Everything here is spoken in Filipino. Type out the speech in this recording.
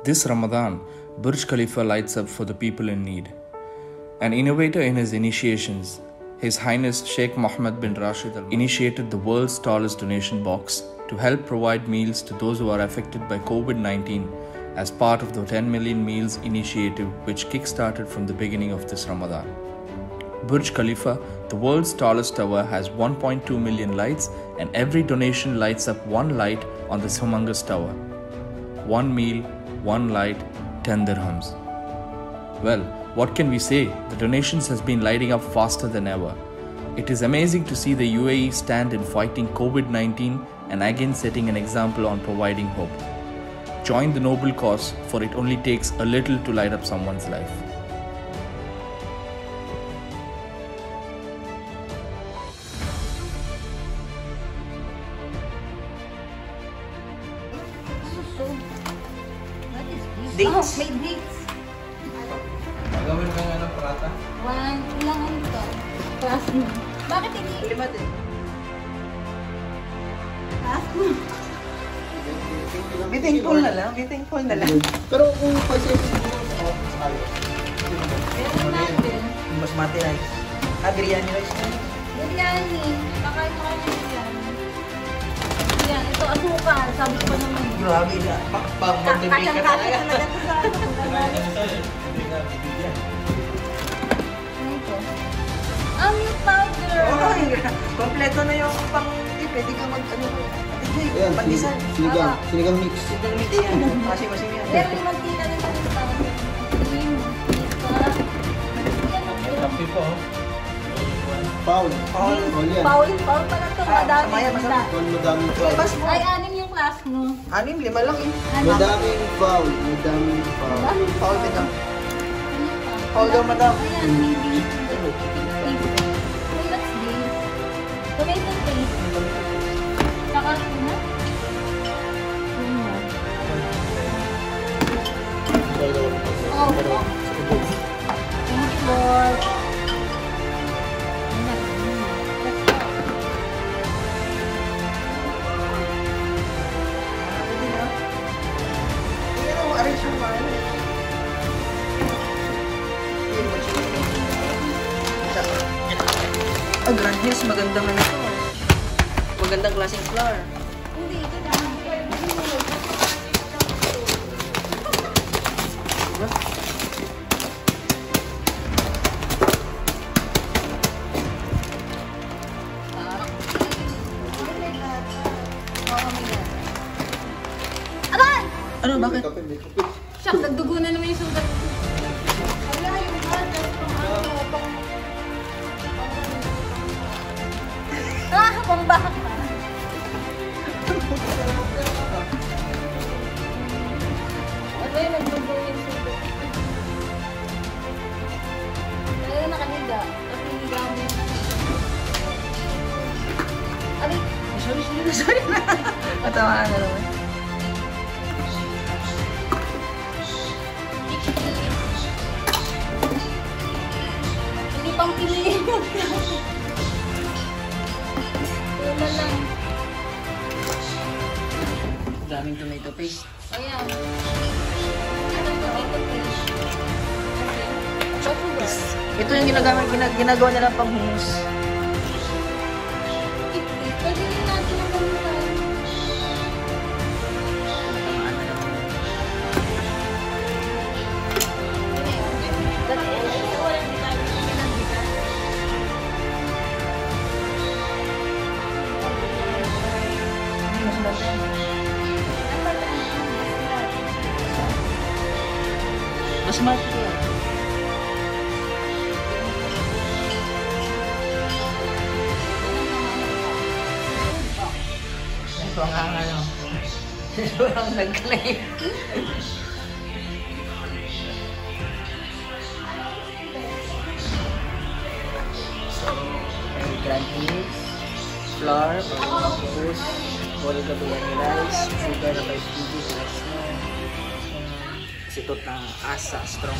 This Ramadan, Burj Khalifa lights up for the people in need. An innovator in his initiations, His Highness Sheikh Mohammed bin Rashid initiated the world's tallest donation box to help provide meals to those who are affected by COVID-19 as part of the 10 million meals initiative which kick-started from the beginning of this Ramadan. Burj Khalifa, the world's tallest tower, has 1.2 million lights, and every donation lights up one light on this humongous tower. One meal, one light, 10 dirhams. Well, what can we say? The donations has been lighting up faster than ever. It is amazing to see the UAE stand in fighting COVID-19 and again setting an example on providing hope. Join the noble cause, for it only takes a little to light up someone's life. Dates. Oh, may dates. Gawin ka nga ng prata? Ilang ano to? Class mo. Bakit hindi? 5 din. Class mo. Be thankful na lang. Be thankful na lang. Pero kung pag-save mo, Meron natin. Mas mati rice. Biryani rice na. Biryani. Kakain mo kayo ng biryani. Yan, ito asukal. Sabi ko naman. Grabe na. Mag-break ka talaga. Kacang-kacang talaga ito sa ano. Milk powder. Oh, kompleto na yung pwede ka mag-ano. ayan, Pandisan. sinigang mix. Sinigang mix yan. Kasi yan. Pero yung mantika rin sa milk powder. Kapi po. Paul. Yan. Paul pala ito. Madami. Paul, madaming foul. Ay, 6 yung class mo. 6, 5 lang eh. Madaming foul. Madaming foul. Paul, madam. Paul daw, madam. Ayan, maybe. What's this? Tomato paste. Saka tuna? Oh, thank you, Lord. Grandness, magandang ano to. Magandang klaseng flour. Hindi, ito na. Aban! Ano, bakit? Siyak, nagdugo na naman yung sugat. Wala yung others pang ano, pang baka. Ano yung nagdugo yung sugat? Kaya nakahiga. Kasi higa mo yung Aray! Sorry na. Matamaan na naman. Hindi pang piliin. Tula lang. Daming tomato paste. Ayan. Anong tomato paste? Ito yung ginagawa nila pang hummus. Pwede rin natin ang pamutan. Matamaan na naman. Mas mati yan. Ito ang ano. Ito ang nag-claim. So, may grannies, flour, tapos wala ka biryani rice, sugar na 5 kg, rice no. Sitot na asa, strong.